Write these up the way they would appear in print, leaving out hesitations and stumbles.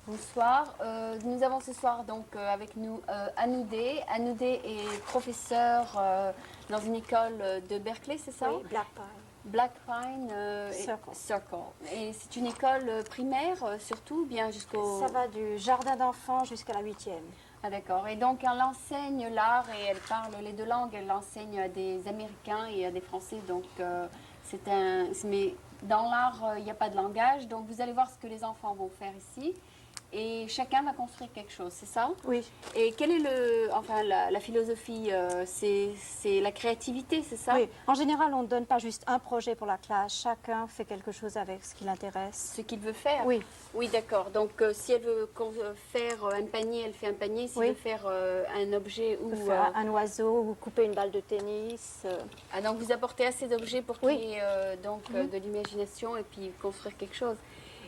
Bonsoir, nous avons ce soir donc avec nous Anoudé. Anoudé est professeur dans une école de Berkeley, c'est ça? Oui, Black Pine. Black Pine Circle. Et c'est une école primaire surtout, bien jusqu'au... Ça va du jardin d'enfants jusqu'à la 8e. Ah d'accord, et donc elle enseigne l'art et elle parle les deux langues, elle enseigne à des Américains et à des Français, donc mais dans l'art il n'y a pas de langage, donc vous allez voir ce que les enfants vont faire ici. Et chacun va construire quelque chose, c'est ça? Oui. Et quelle est la philosophie? C'est la créativité, c'est ça? Oui. En général, on ne donne pas juste un projet pour la classe. Chacun fait quelque chose avec ce qui l'intéresse. Ce qu'il veut faire? Oui. Oui, d'accord. Donc, si elle veut faire un panier, elle fait un panier. Si elle veut faire un objet ou... faire un oiseau ou couper une balle de tennis. Ah, donc vous apportez assez d'objets pour qu'il y ait de l'imagination et puis construire quelque chose.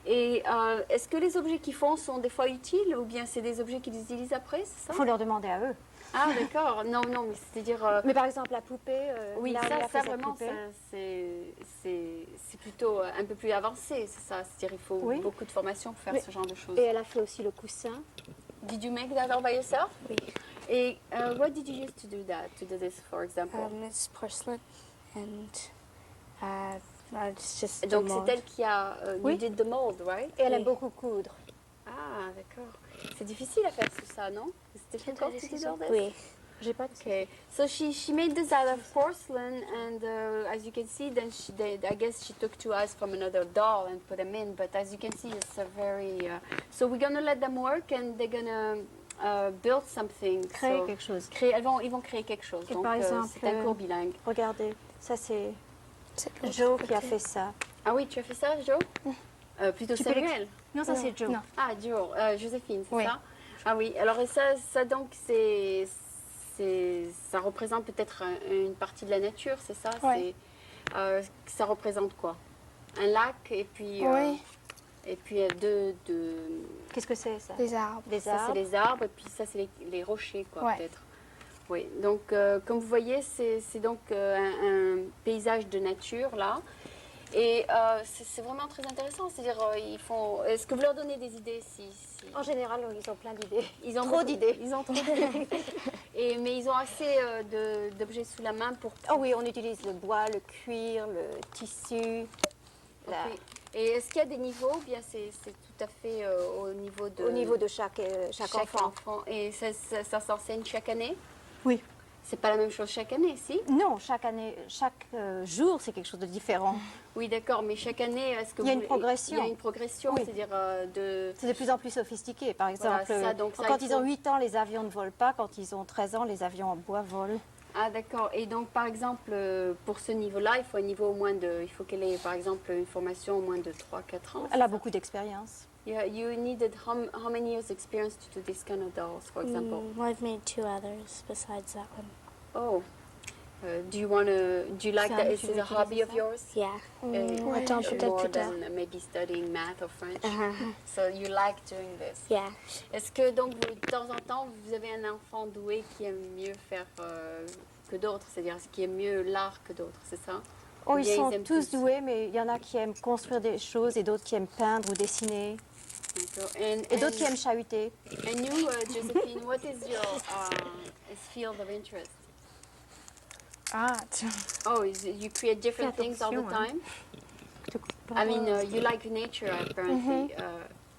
Et est-ce que les objets qu'ils font sont des fois utiles ou bien c'est des objets qu'ils utilisent après, c'est ça? Il faut leur demander à eux. Ah d'accord, non, mais c'est-à-dire... Mais par exemple la poupée, oui, là, ça vraiment, c'est plutôt un peu plus avancé, c'est ça? C'est-à-dire il faut beaucoup de formation pour faire ce genre de choses. Et elle a fait aussi le coussin. Did you make that all by yourself? Oui. Et what did you use to do that, to do this, for example? It's porcelain and it's just donc c'est elle qui a... you did the mold, right? Et elle aime beaucoup coudre. Ah, d'accord. C'est difficile à faire tout ça, non? It's difficult to do all this? Oui. J'ai pas de... Okay, so she made this out of porcelain, and as you can see, then I guess she took two eyes from another doll and put them in. But as you can see, it's a very. So we're gonna let them work, and they're gonna build something. Créer quelque chose. Ils vont créer quelque chose. Et donc par exemple, c'est un cours bilingue. Regardez, ça c'est Joe qui a fait ça. Ah oui, tu as fait ça, Joe? Plutôt Samuel. Non, ça c'est Joe. Non. Ah, Joe, Joséphine, c'est Oui. ça? Ah oui. Alors et ça donc ça représente peut-être une partie de la nature, c'est ça? Ouais. Ça représente quoi? Un lac et puis Oui. et puis deux. Qu'est-ce que c'est ça? Des arbres. Des Ça c'est arbres. les arbres et puis ça c'est les rochers quoi Ouais. peut-être. Oui. Donc comme vous voyez c'est donc un paysage de nature là. Et c'est vraiment très intéressant, c'est-à-dire est-ce que vous leur donnez des idées En général, ils ont plein d'idées. Ils ont trop d'idées. Ils ont trop d'idées. Mais ils ont assez d'objets sous la main pour... Oh oui, on utilise le bois, le cuir, le tissu. Okay. Et est-ce qu'il y a des niveaux ou bien c'est tout à fait au niveau de chaque chaque enfant. Et ça s'enseigne chaque année? Oui. C'est pas la même chose chaque année, si? Non, chaque année, chaque jour, c'est quelque chose de différent. Oui, d'accord, mais chaque année, est-ce que Il y a une progression. Il y a une progression, Oui. c'est-à-dire C'est de plus en plus sophistiqué. Par exemple, Voilà, ça, donc ça, quand il ils ont faut- 8 ans, les avions ne volent pas. Quand ils ont 13 ans, les avions en bois volent. Ah, d'accord. Et donc, par exemple, pour ce niveau-là, il faut un niveau au moins de... Il faut qu'elle ait, par exemple, une formation au moins de 3-4 ans. Elle a beaucoup d'expérience. You needed how many years experience to do this kind of dolls, for example? I've made 2 others besides that one. Oh. Do you like that? Is it a hobby of yours? Yeah. Attends, peut-être More plus tard. than maybe studying math or French. Uh-huh. So you like doing this? Yeah. Est-ce que donc de temps en temps vous avez un enfant doué qui aime mieux faire que d'autres, c'est-à-dire qui aime mieux l'art que d'autres, c'est ça? Oh, Ou ils bien sont aiment tous doués, mais il y en a qui aiment construire des choses et d'autres qui aiment peindre ou dessiner. D'accord. Et d'autres qui aiment chahuter. And you, Josephine, what is your field of interest? Art. Oh, you create different things all the time? I mean, you like nature apparently,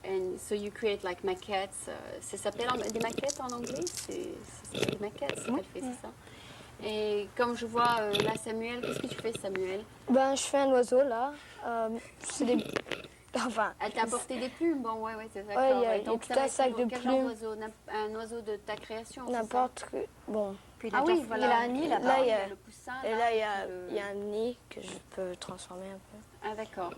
and so you create like maquettes. Ça s'appelle des maquettes en anglais? C'est des maquettes, ce qu'elle fait, c'est ça? Et comme je vois là, Samuel, qu'est-ce que tu fais, Samuel? Ben, je fais un oiseau là. C'est des. Enfin. Elle t'a apporté des plumes, bon, ouais, c'est ça. Ouais, il y a donc, tout ça va un être sac de quel genre plumes. d'oiseau? Un oiseau de ta création? c'est ça? N'importe que. Bon. Puis Ah oui, voilà. il a un nid là-bas. Là, il y a- le poussin. Et là, le- il y a un nid que je peux transformer un peu. Ah, d'accord.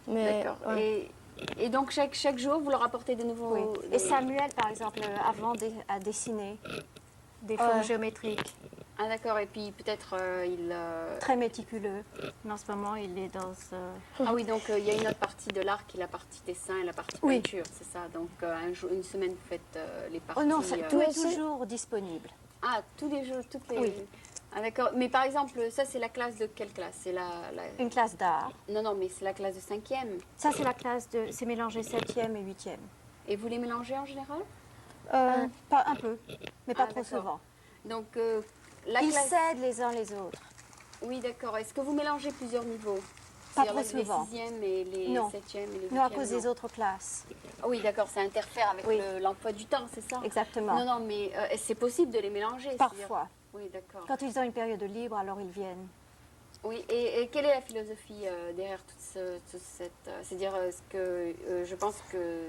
Mais, D'accord. ouais. Et donc, chaque jour, vous leur apportez des nouveaux... Oui. des- Et Samuel, par exemple, avant à dessiner des formes géométriques. Ah d'accord, et puis peut-être il... Très méticuleux. Mais en ce moment, il est dans... Ah oui, donc il y a une autre partie de l'art qui est la partie dessin et la partie Oui. peinture, c'est ça. Donc une semaine, vous faites les parties... Oh non, tout est aussi. toujours disponible. Ah, tous les jeux, toutes les... Oui. Ah d'accord, mais par exemple, ça c'est la classe de quelle classe? C'est Une classe d'art. Non, non, mais c'est la classe de 5e. Ça, c'est la classe de... C'est mélangé 7e et 8e. Et vous les mélangez en général? Pas un peu, mais pas Ah, trop d'accord. souvent. Donc la Ils classe... s'aident les uns les autres. Oui, d'accord. Est-ce que vous mélangez plusieurs niveaux? Pas C'est-à-dire trop souvent. Les 6e et les Non. 7e et les 8e? Non, à cause des autres classes. Ah oui, d'accord, ça interfère avec Oui. l'emploi du temps, c'est ça? Exactement. Non, non, mais c'est possible de les mélanger? c'est-à-dire- Parfois. Oui, d'accord. Quand ils ont une période libre, alors ils viennent. Oui, et quelle est la philosophie derrière toute cette... c'est-à-dire, est-ce que je pense que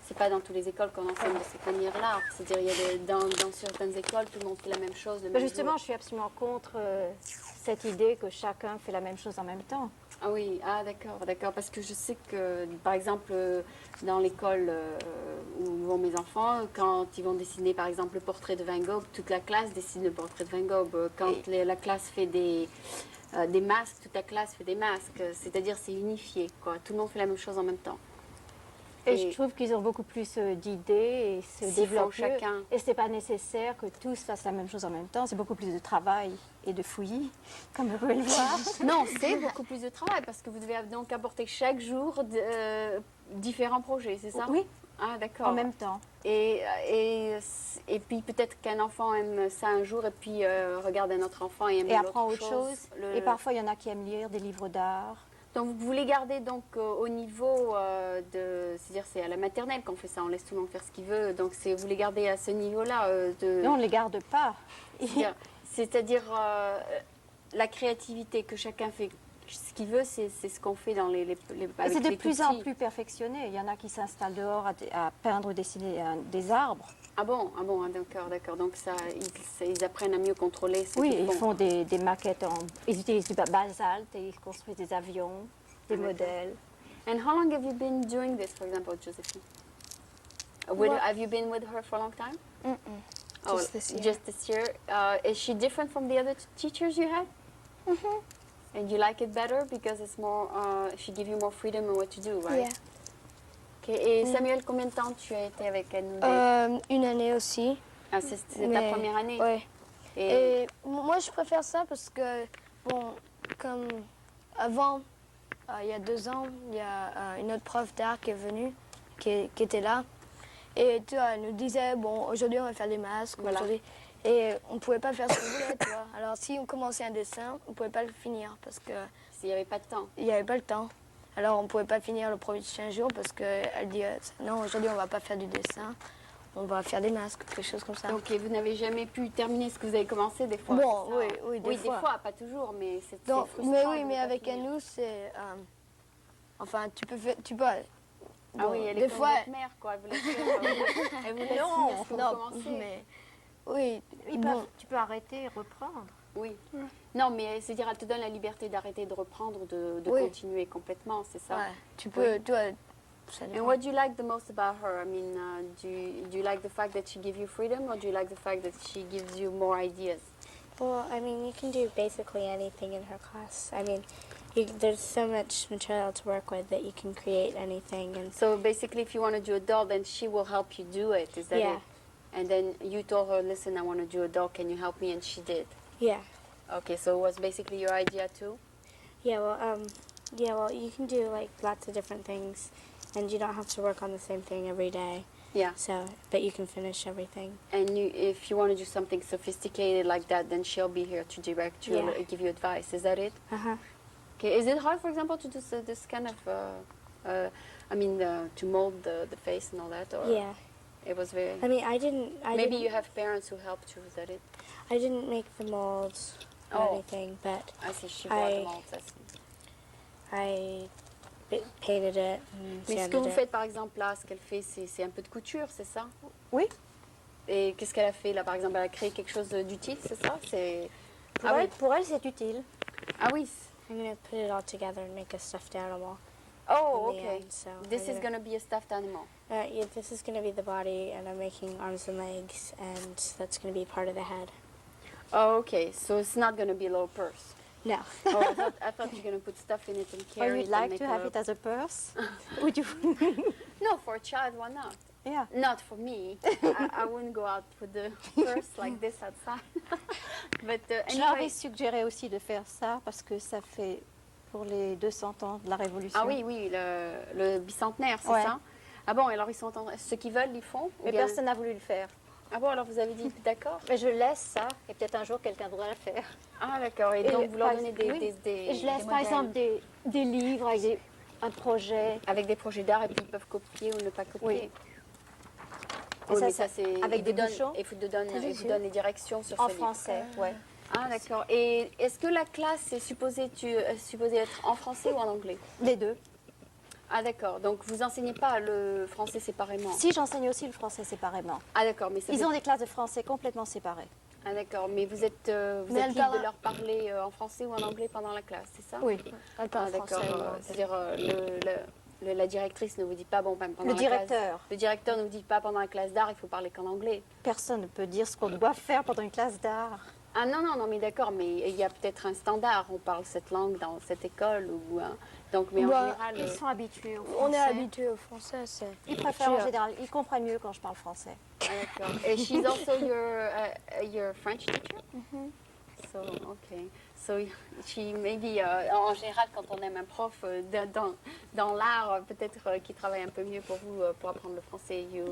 c'est pas dans toutes les écoles qu'on enseigne de cette manière-là. C'est-à-dire, il y a dans certaines écoles, tout le monde fait la même chose le Mais même justement, jour. je suis absolument contre cette idée que chacun fait la même chose en même temps. Ah oui, ah d'accord, d'accord. Parce que je sais que, par exemple, dans l'école où vont mes enfants, quand ils vont dessiner, par exemple, le portrait de Van Gogh, toute la classe dessine le portrait de Van Gogh. Quand la classe fait des masques, toute la classe fait des masques. C'est-à-dire, c'est unifié, quoi. Tout le monde fait la même chose en même temps. Et je trouve qu'ils ont beaucoup plus d'idées et se S'ils développent font mieux. chacun. Et ce n'est pas nécessaire que tous fassent la même chose en même temps. C'est beaucoup plus de travail et de fouillis, comme vous pouvez le voir. Non, c'est beaucoup plus de travail parce que vous devez donc apporter chaque jour différents projets, c'est ça? Oui, Ah, d'accord. en même temps. Et puis peut-être qu'un enfant aime ça un jour et puis regarde un autre enfant et aime Et l'autre apprend autre chose. Le- Et parfois, il y en a qui aiment lire des livres d'art. Donc vous voulez garder donc au niveau c'est-à-dire c'est à la maternelle qu'on fait ça, on laisse tout le monde faire ce qu'il veut. Donc vous voulez garder à ce niveau-là Mais on ne les garde pas. c'est-à-dire la créativité que chacun fait ce qu'il veut, c'est ce qu'on fait dans les Et avec c'est de les plus tout en petits. plus perfectionné. Il y en a qui s'installent dehors à peindre, dessiner des arbres. Ah bon, d'accord, d'accord. Donc ils apprennent à mieux contrôler ce Oui, qu'ils ils font. font des maquettes. Ils utilisent du basalte et ils construisent des avions, des d'accord. modèles. And how long have you been doing this, for example, Josephine? Have you been with her for a long time? Oh, Just this year. Just this year. Is she different from the other teachers you had? And you like it better because it's more, she gives you more freedom in what to do, right? Yeah. Okay. Et Samuel, combien de temps tu as été avec Anne? Une année aussi. Ah, c'est ta mais- première année? Ouais. Et, Et moi, je préfère ça parce que, bon, comme avant, il y a 2 ans, il y a une autre prof d'art qui est venue, qui était là. Et tu vois, elle nous disait, bon, aujourd'hui, on va faire des masques. Voilà. aujourd'hui. Et on ne pouvait pas faire ce qu'on voulait, tu vois. Alors, si on commençait un dessin, on ne pouvait pas le finir parce qu'il s'il n'y avait pas de temps. n'y avait pas le temps. Alors, on ne pouvait pas finir le prochain jour parce qu'elle dit, non, aujourd'hui, on ne va pas faire du dessin. On va faire des masques, quelque chose comme ça. Donc, et vous n'avez jamais pu terminer ce que vous avez commencé des fois? Bon, c'est ça? oui, des Oui, fois. des fois, pas toujours, mais c'est Donc, frustrant. mais de oui, ne mais pas avec finir. nous, c'est... enfin, tu peux... Ah oui, elle est des comme fois... votre mère, quoi. Elle vous laisse faire, elle vous laisse Non, finir ce que vous Non, commencez. mais... Oui, Bon, tu peux arrêter et reprendre. Oui. Non, mais c'est-à-dire, elle te donne la liberté d'arrêter de reprendre, de Oui. continuer complètement, c'est ça? ouais, tu peux... Tu vois, ça And dépend. what do you like the most about her? I mean, do you like the fact that she gives you freedom, or do you like the fact that she gives you more ideas? Well, I mean, you can do basically anything in her class. I mean, there's so much material to work with that you can create anything. And So basically, if you want to do a doll, then she will help you do it. Is that Yeah. it? And then you told her, listen, I want to do a doll. Can you help me? And she did. yeah, Okay, so it was basically your idea too? yeah. Well, you can do like lots of different things, and you don't have to work on the same thing every day. Yeah. So, but you can finish everything. And if you want to do something sophisticated like that, then she'll be here to direct you, Yeah. give you advice. Is that it? Uh-huh. Okay. Is it hard, for example, to do this kind of, to mold the face and all that? Or Yeah. It was very. I mean, I didn't. Maybe you have parents who helped you. Is that it? I didn't make the molds or Oh. anything, but I see. She brought them I- all. I see. I painted it and Mais ce que sanded vous it. faites, par exemple, là, ce qu'elle fait, c'est un peu de couture, c'est ça? Oui. Et qu'est-ce qu'elle a fait, là, par exemple? Elle a créé quelque chose d'utile, c'est ça? C'est... Pour elle, c'est utile. Ah oui. I'm gonna put it all together and make a stuffed animal. Oh, in the okay. end, so This I'm is going to be a stuffed animal. Yeah, this is gonna be the body, and I'm making arms and legs, and that's gonna be part of the head. Oh, okay. So it's not going to be a little purse. No. Oh, I thought you were going to put stuff in it and Or carry you'd it. like and make to a have little- it as a purse? Would you? No, for a child, why not? Yeah. Not for me. I wouldn't go out with the purse like this outside. But Je leur anyway. ai suggéré aussi de faire ça parce que ça fait pour les 200 ans de la Révolution. Ah oui, oui, le bicentenaire, c'est Ouais. ça? Ah bon, alors ils sont ceux qui veulent, ils font? Ou Mais bien- personne n'a voulu le faire. Ah bon, alors vous avez dit d'accord? Mais je laisse ça et peut-être un jour quelqu'un voudra le faire. Ah d'accord, et Et donc vous leur par- donnez des, oui. des Et je laisse des par modèles exemple des livres avec un projet. avec des projets d'art et puis ils peuvent copier ou ne pas copier. Oui. Oui, ça, mais ça c'est... avec ils des vous donnent- bouchons. Et vous donnent les directions sur En ce livre. français, ouais. Ah d'accord. Et est-ce que la classe est supposée être en français ou en anglais? Les deux. Ah d'accord, donc vous enseignez pas le français séparément? Si, j'enseigne aussi le français séparément. Ah d'accord, mais ça Ils veut- ont des classes de français complètement séparées. Ah d'accord, mais vous êtes Mais elle libre parle- de leur parler en français ou en anglais pendant la classe, c'est ça? Oui. Elle parle Ah d'accord, français. c'est-à-dire la directrice ne vous dit pas, bon, ben, pendant Le la classe... directeur. Le directeur ne vous dit pas pendant la classe d'art, il faut parler qu'en anglais. Personne ne peut dire ce qu'on doit faire pendant une classe d'art. Ah non, non, non, mais d'accord, mais il y a peut-être un standard, on parle cette langue dans cette école, ou, donc, mais en Bah, général... Ils sont habitués au On est français. habitué au français. C'est... Ils préfèrent en général. Ils comprennent mieux quand je parle français. Ah, d'accord. Et she's also your French teacher? So, okay. So, she maybe, en général, quand on aime un prof dans l'art, peut-être qui travaille un peu mieux pour vous pour apprendre le français, you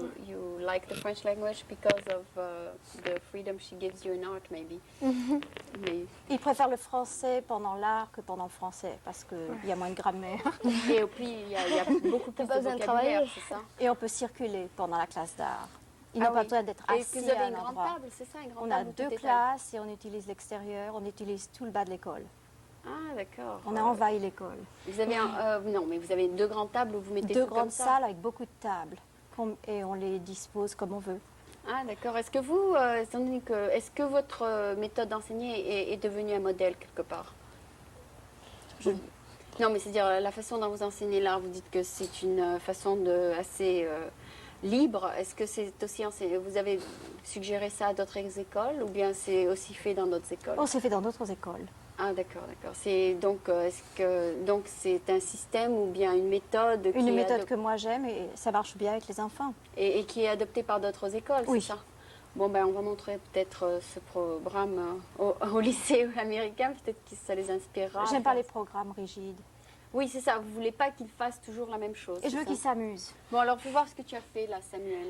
like the French language because of the freedom she gives you in art, maybe. Mais, Ils préfèrent le français pendant l'art que pendant le français parce qu'il y a moins de grammaire. et puis, il y a beaucoup plus pas de besoin de vocabulaire, travailler. c'est ça? Et on peut circuler pendant la classe d'art. Ils Ah n'ont pas oui. besoin d'être Et que assis vous avez à une un grande endroit. table, c'est ça, une grande On table a où tout 2 est classes et on utilise l'extérieur, on utilise tout le bas de l'école. Ah, d'accord. On a envahi l'école. Vous avez non, mais vous avez 2 grandes tables où vous mettez 2 tout comme grandes ça. salles avec beaucoup de tables et on les dispose comme on veut. Ah, d'accord. Est-ce que vous, étant donné que, est-ce que votre méthode d'enseigner est devenue un modèle quelque part? Non, mais c'est-à-dire la façon dont vous enseignez l'art, vous dites que c'est une façon assez libre. Est-ce que c'est aussi vous avez suggéré ça à d'autres écoles ou bien c'est aussi fait dans d'autres écoles? On s'est fait dans d'autres écoles. Ah, d'accord, d'accord. C'est donc est-ce que donc c'est un système ou bien une méthode Une qui est méthode que moi j'aime et ça marche bien avec les enfants. et qui est adoptée par d'autres écoles, Oui. c'est ça? Bon, ben, on va montrer peut-être ce programme au lycée américain, peut-être que ça les inspirera. J'aime pas les programmes rigides. Oui, c'est ça. Vous voulez pas qu'ils fassent toujours la même chose. Et je c'est veux ça? qu'ils s'amusent. Bon, alors, faut voir ce que tu as fait là, Samuel.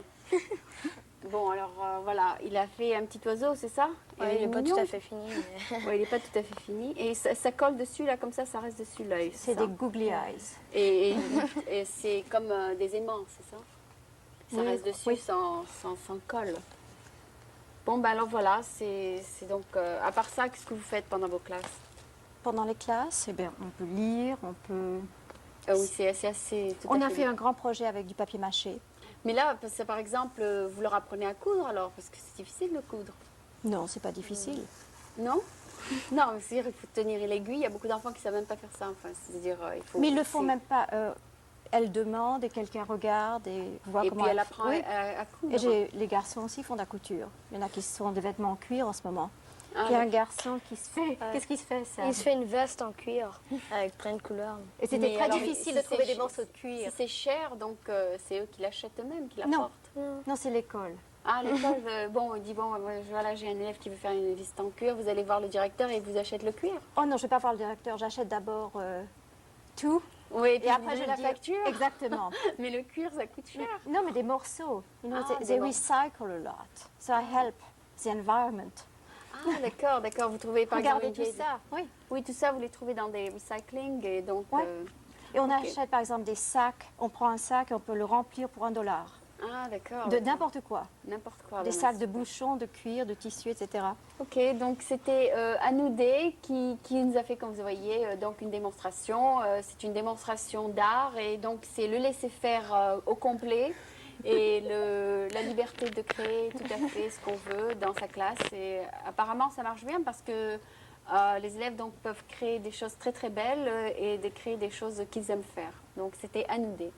Bon, alors, voilà. Il a fait un petit oiseau, c'est ça? Ouais, il n'est pas mignon. tout à fait fini. Mais... Ouais, il n'est pas tout à fait fini. Et ça colle dessus, là, comme ça reste dessus l'œil. C'est ça? des googly eyes. Et c'est comme des aimants, c'est ça? Ça Oui, reste dessus oui. sans colle. Bon, ben alors voilà, c'est donc... à part ça, qu'est-ce que vous faites pendant vos classes? Pendant les classes, eh bien, on peut lire, on peut... Ah oui, c'est assez... tout à On a fait fait un grand projet avec du papier mâché. Mais là, parce que, par exemple, vous leur apprenez à coudre alors? Parce que c'est difficile de coudre. Non, c'est pas difficile. Non? Non, mais c'est-à-dire qu'il faut tenir l'aiguille. Il y a beaucoup d'enfants qui ne savent même pas faire ça. Enfin, c'est-à-dire, il faut... Mais ils le font c'est- même pas. Elle demande et quelqu'un regarde et voit Et comment puis elle apprend Oui. à coudre. Et les garçons aussi font de la couture. Il y en a qui se font des vêtements en cuir en ce moment. Ah, Il y a un garçon qui se fait. Qu'est-ce qui se fait ça Il se fait une veste en cuir avec plein de couleurs. Et c'était Mais très alors, difficile si de trouver c'est des morceaux de cuir. Si c'est cher, donc c'est eux qui l'achètent eux-mêmes, qui Non. l'apportent. Non, c'est l'école. Ah, l'école, bon, il dit, bon, voilà, j'ai un élève qui veut faire une veste en cuir, vous allez voir le directeur et il vous achète le cuir. Oh non, je ne vais pas voir le directeur. J'achète d'abord tout. Oui, Et après, je je la dis- facture. Exactement. Mais le cuir, ça coûte cher. Non, mais des morceaux. You know, Ah, they des morceaux. recycle a lot. So I help the environment. Ah, d'accord, d'accord. Vous trouvez par Regardez exemple... tout ça. Oui. Oui, tout ça, vous les trouvez dans des recycling et donc... Ouais. Et on Ok. achète par exemple des sacs. On prend un sac et on peut le remplir pour $1. Ah, d'accord. De n'importe quoi. N'importe quoi. Des bon, sacs de bouchons, de cuir, de tissu, etc. Ok, donc c'était Anoudé qui nous a fait, comme vous voyez, donc une démonstration. C'est une démonstration d'art et donc c'est le laisser-faire au complet et la liberté de créer tout à fait ce qu'on veut dans sa classe. Et apparemment, ça marche bien parce que les élèves donc, peuvent créer des choses très très belles et de créer des choses qu'ils aiment faire. Donc c'était Anoudé.